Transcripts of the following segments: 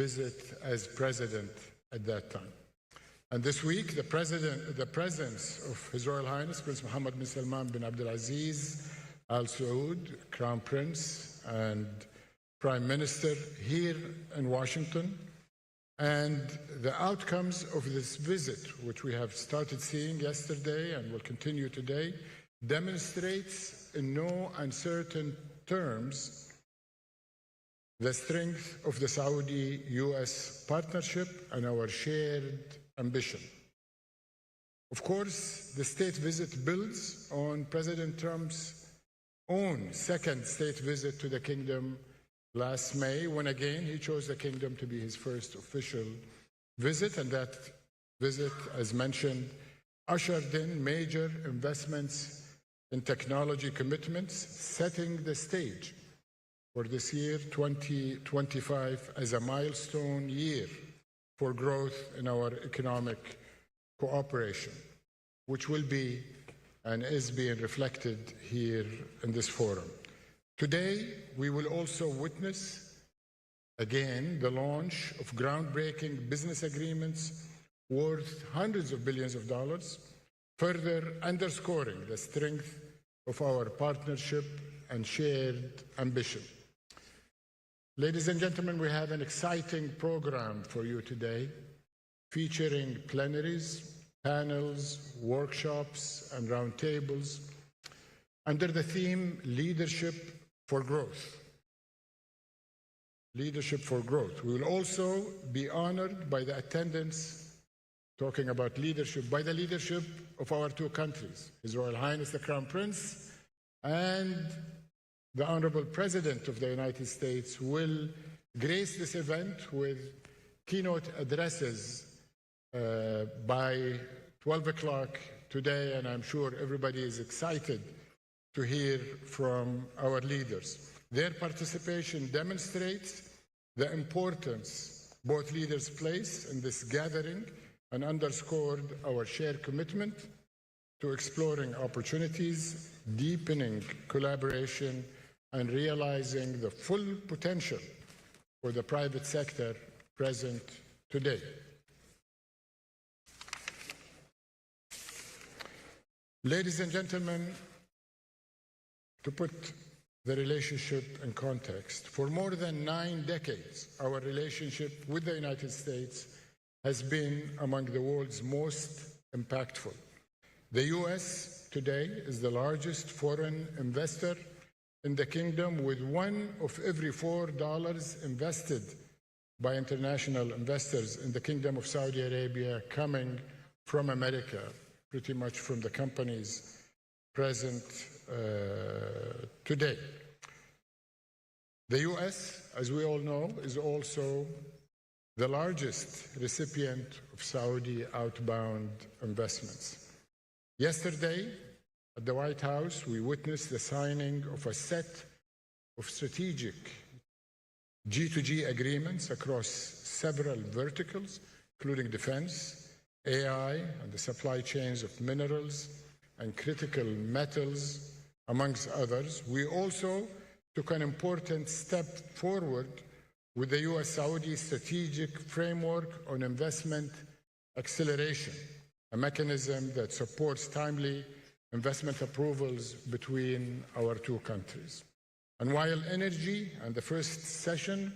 visit as president at that time. And this week, the presence of His Royal Highness Prince Mohammed bin Salman bin Abdulaziz Al Saud, Crown Prince and Prime Minister here in Washington, and the outcomes of this visit, which we have started seeing yesterday and will continue today, demonstrates in no uncertain terms the strength of the Saudi-US partnership and our shared ambition. Of course, the state visit builds on President Trump's own second state visit to the kingdom last May, when again he chose the kingdom to be his first official visit, and that visit, as mentioned, ushered in major investments in technology commitments, setting the stage for this year, 2025, as a milestone year for growth in our economic cooperation, which will be and is being reflected here in this forum. Today, we will also witness, again, the launch of groundbreaking business agreements worth hundreds of billions of dollars, further underscoring the strength of our partnership and shared ambition. Ladies and gentlemen, we have an exciting program for you today, featuring plenaries, panels, workshops, and roundtables under the theme Leadership for Growth. Leadership for Growth. We will also be honored by the attendance, talking about leadership, by the leadership of our two countries, His Royal Highness the Crown Prince and the Honorable President of the United States will grace this event with keynote addresses by 12 o'clock today, and I'm sure everybody is excited to hear from our leaders. Their participation demonstrates the importance both leaders place in this gathering and underscored our shared commitment to exploring opportunities, deepening collaboration, and realizing the full potential for the private sector present today. Ladies and gentlemen, to put the relationship in context, for more than 9 decades, our relationship with the United States has been among the world's most impactful. The U.S. today is the largest foreign investor in the kingdom, with $1 of every $4 invested by international investors in the Kingdom of Saudi Arabia coming from America, pretty much from the companies present today. The U.S., as we all know, is also the largest recipient of Saudi outbound investments. Yesterday, at the White House, we witnessed the signing of a set of strategic G2G agreements across several verticals, including defense, AI, and the supply chains of minerals and critical metals, amongst others. We also took an important step forward with the U.S.-Saudi strategic framework on investment acceleration, a mechanism that supports timely investment approvals between our two countries. And while energy, and the first session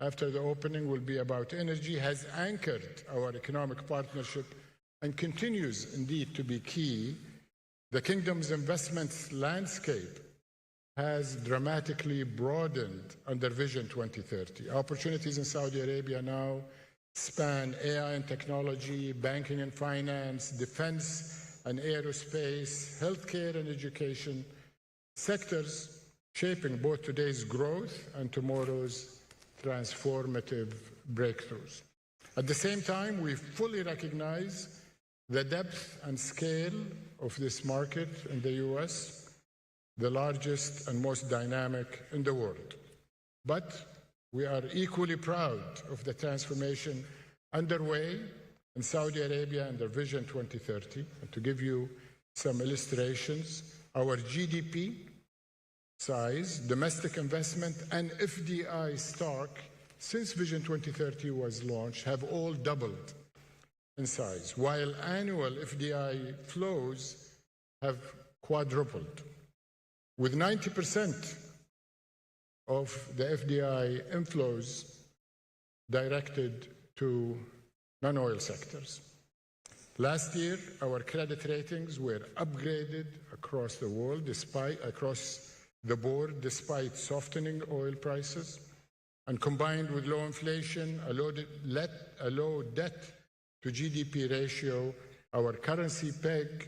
after the opening will be about energy, has anchored our economic partnership and continues indeed to be key, the Kingdom's investments landscape has dramatically broadened under Vision 2030. Opportunities in Saudi Arabia now span AI and technology, banking and finance, defense and aerospace, healthcare and education, sectors shaping both today's growth and tomorrow's transformative breakthroughs. At the same time, we fully recognize the depth and scale of this market in the U.S., the largest and most dynamic in the world. But we are equally proud of the transformation underway in Saudi Arabia under Vision 2030. And to give you some illustrations, our GDP size, domestic investment, and FDI stock since Vision 2030 was launched have all doubled in size, while annual FDI flows have quadrupled, with 90% of the FDI inflows directed to non-oil sectors. Last year, our credit ratings were upgraded across the world, across the board, despite softening oil prices, and combined with low inflation, a low debt to GDP ratio, our currency peg,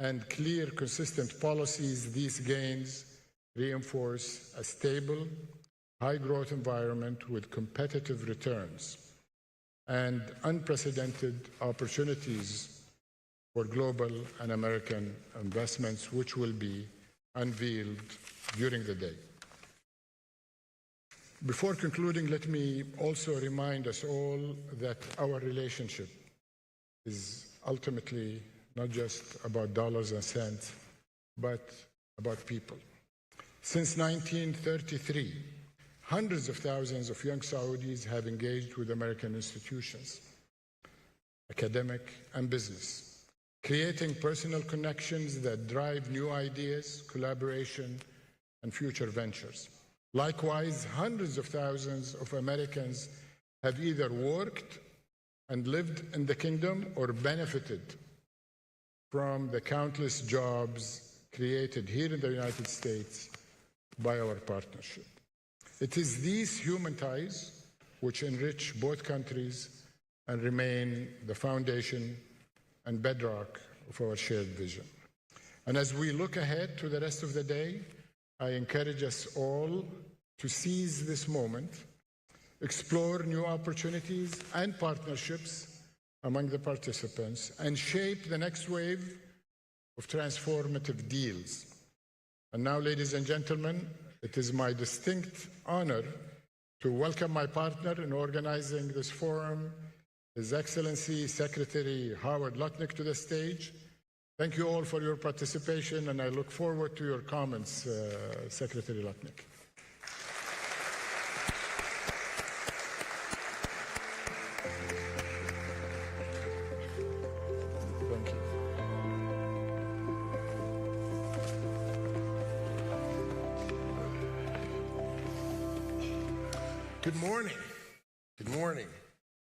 and clear, consistent policies, these gains reinforce a stable, high-growth environment with competitive returns and unprecedented opportunities for global and American investments, which will be unveiled during the day. Before concluding, let me also remind us all that our relationship is ultimately not just about dollars and cents, but about people. Since 1933, hundreds of thousands of young Saudis have engaged with American institutions, academic and business, creating personal connections that drive new ideas, collaboration, and future ventures. Likewise, hundreds of thousands of Americans have either worked and lived in the kingdom or benefited from the countless jobs created here in the United States by our partnership. It is these human ties which enrich both countries and remain the foundation and bedrock of our shared vision. And as we look ahead to the rest of the day, I encourage us all to seize this moment, explore new opportunities and partnerships among the participants, and shape the next wave of transformative deals. And now, ladies and gentlemen, it is my distinct honor to welcome my partner in organizing this forum, His Excellency Secretary Howard Lutnick, to the stage. Thank you all for your participation, and I look forward to your comments, Secretary Lutnick. Thank you. Good morning. Good morning.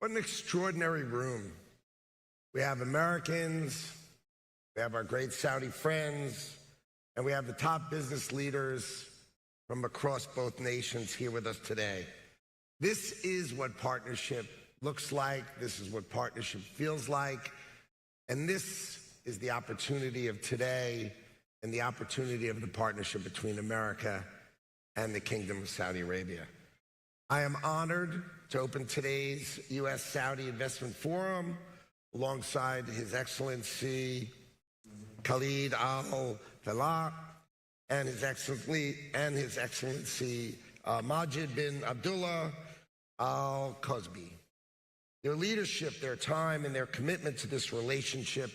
What an extraordinary room. We have Americans, we have our great Saudi friends, and we have the top business leaders from across both nations here with us today. This is what partnership looks like. This is what partnership feels like. And this is the opportunity of today and the opportunity of the partnership between America and the Kingdom of Saudi Arabia. I am honored to open today's U.S.-Saudi Investment Forum alongside His Excellency Khalid Al-Faleh and His Excellency Majid bin Abdullah Al-Qasbi. Their leadership, their time, and their commitment to this relationship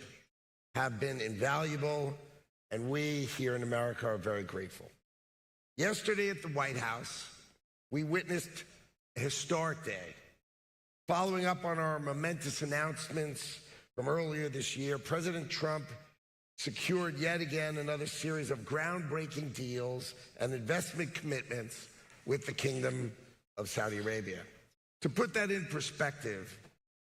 have been invaluable, and we here in America are very grateful. Yesterday at the White House, we witnessed a historic day. Following up on our momentous announcements from earlier this year, President Trump secured yet again another series of groundbreaking deals and investment commitments with the Kingdom of Saudi Arabia. To put that in perspective,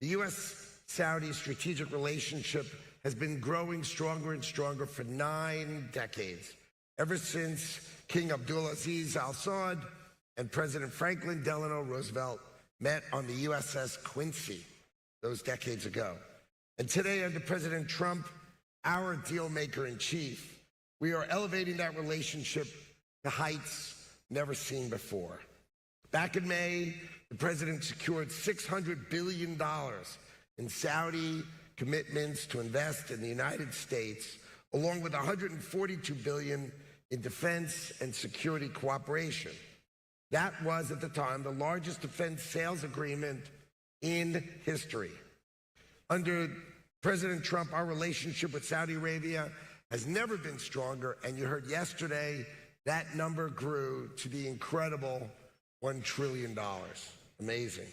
the U.S.-Saudi strategic relationship has been growing stronger and stronger for 9 decades, ever since King Abdulaziz Al Saud and President Franklin Delano Roosevelt met on the USS Quincy those decades ago. And today, under President Trump, our deal maker in chief, we are elevating that relationship to heights never seen before. Back in May, the president secured $600 billion in Saudi commitments to invest in the United States, along with $142 billion in defense and security cooperation. That was, at the time, the largest defense sales agreement in history. Under President Trump, our relationship with Saudi Arabia has never been stronger, and you heard yesterday that number grew to the incredible $1 trillion. Amazing.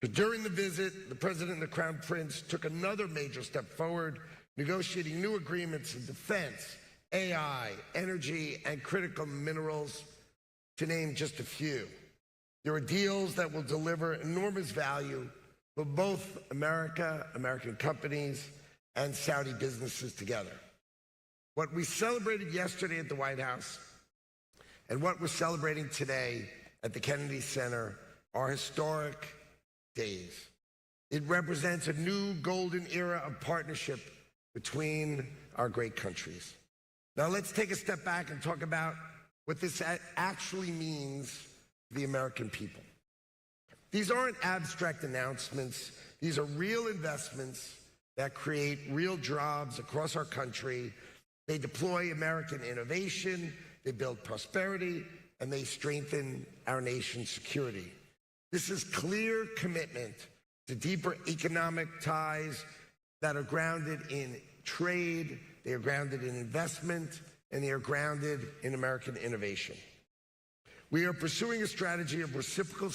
But during the visit, the President and the Crown Prince took another major step forward, negotiating new agreements in defense, AI, energy, and critical minerals, to name just a few. There are deals that will deliver enormous value for both America, American companies, and Saudi businesses together. What we celebrated yesterday at the White House and what we're celebrating today at the Kennedy Center are historic days. It represents a new golden era of partnership between our great countries. Now let's take a step back and talk about what this actually means to the American people. These aren't abstract announcements. These are real investments that create real jobs across our country. They deploy American innovation, they build prosperity, and they strengthen our nation's security. This is clear commitment to deeper economic ties that are grounded in trade, they are grounded in investment, and they are grounded in American innovation. We are pursuing a strategy of reciprocal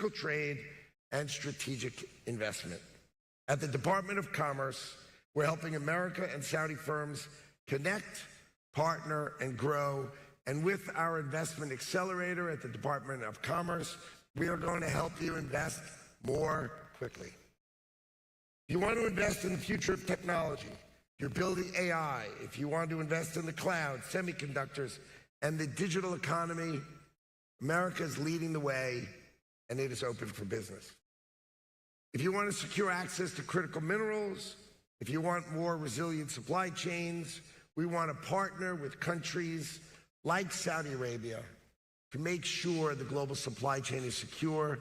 trade and strategic investment. At the Department of Commerce, we're helping America and Saudi firms connect, partner, and grow. And with our investment accelerator at the Department of Commerce, we are going to help you invest more quickly. If you want to invest in the future of technology, if you're building AI, if you want to invest in the cloud, semiconductors, and the digital economy, America is leading the way, and it is open for business. If you want to secure access to critical minerals, if you want more resilient supply chains, we want to partner with countries like Saudi Arabia to make sure the global supply chain is secure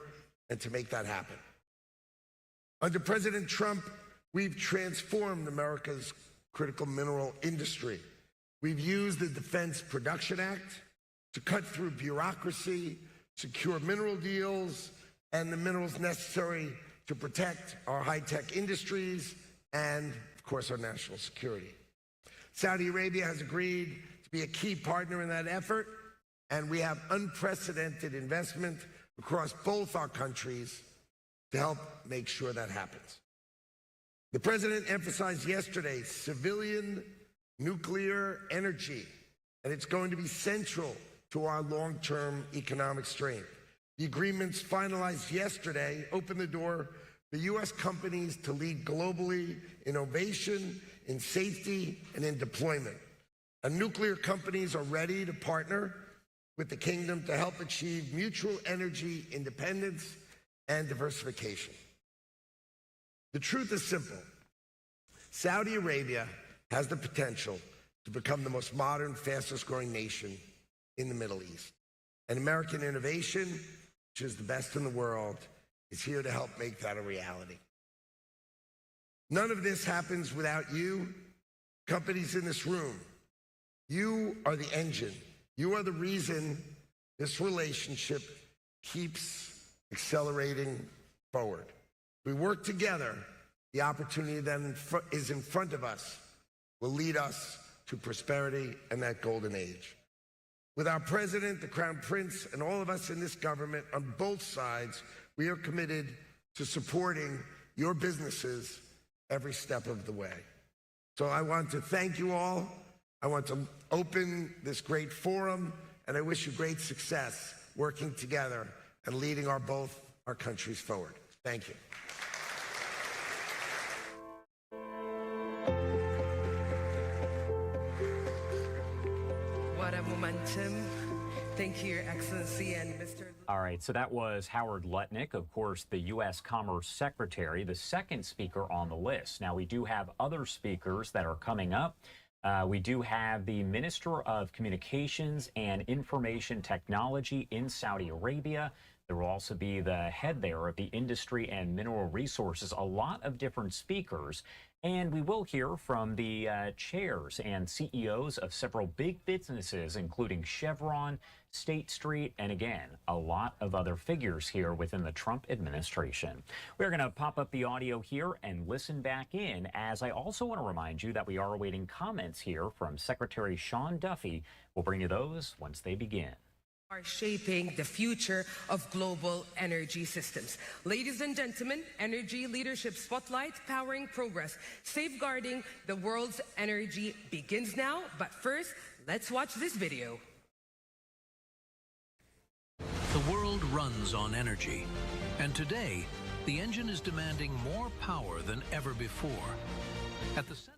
and to make that happen. Under President Trump, we've transformed America's critical mineral industry. We've used the Defense Production Act to cut through bureaucracy, secure mineral deals, and the minerals necessary to protect our high-tech industries and, of course, our national security. Saudi Arabia has agreed to be a key partner in that effort, and we have unprecedented investment across both our countries to help make sure that happens. The President emphasized yesterday civilian nuclear energy, and it's going to be central to our long-term economic strength. The agreements finalized yesterday open the door for U.S. companies to lead globally in innovation, in safety, and in deployment. And nuclear companies are ready to partner with the kingdom to help achieve mutual energy independence and diversification. The truth is simple. Saudi Arabia has the potential to become the most modern, fastest-growing nation in the Middle East. And American innovation, which is the best in the world, is here to help make that a reality. None of this happens without you, companies in this room. You are the engine. You are the reason this relationship keeps accelerating forward. We work together. The opportunity that is in front of us will lead us to prosperity and that golden age. With our president, the Crown Prince, and all of us in this government on both sides, we are committed to supporting your businesses every step of the way. So I want to thank you all. I want to open this great forum, and I wish you great success working together and leading both our countries forward. Thank you. What a momentum. Thank you, Your Excellency and Mr. All right, so that was Howard Lutnick, of course, the U.S. Commerce Secretary, the second speaker on the list. Now, we do have other speakers that are coming up. We do have the Minister of Communications and Information Technology in Saudi Arabia. There will also be the head there of the Industry and Mineral Resources, a lot of different speakers. And we will hear from the chairs and CEOs of several big businesses, including Chevron, State Street, and again, a lot of other figures here within the Trump administration. We're going to pop up the audio here and listen back in, as I also want to remind you that we are awaiting comments here from Secretary Sean Duffy. We'll bring you those once they begin. are shaping the future of global energy systems. Ladies and gentlemen, Energy Leadership Spotlight, powering progress, safeguarding the world's energy begins now. But first, let's watch this video. The world runs on energy, and today, the engine is demanding more power than ever before. At the center.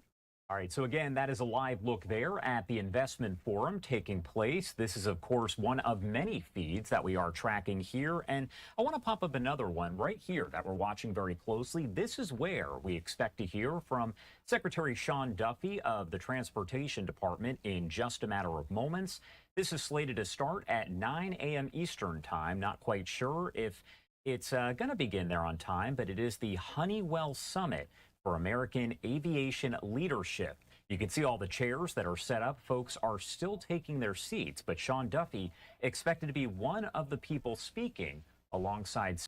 All right, so again, that is a live look there at the investment forum taking place. This is, of course, one of many feeds that we are tracking here. And I want to pop up another one right here that we're watching very closely. This is where we expect to hear from Secretary Sean Duffy of the Transportation Department in just a matter of moments. This is slated to start at 9 a.m. Eastern time. Not quite sure if it's going to begin there on time, but it is the Honeywell Summit for American Aviation Leadership. You can see all the chairs that are set up. Folks are still taking their seats, but Sean Duffy expected to be one of the people speaking alongside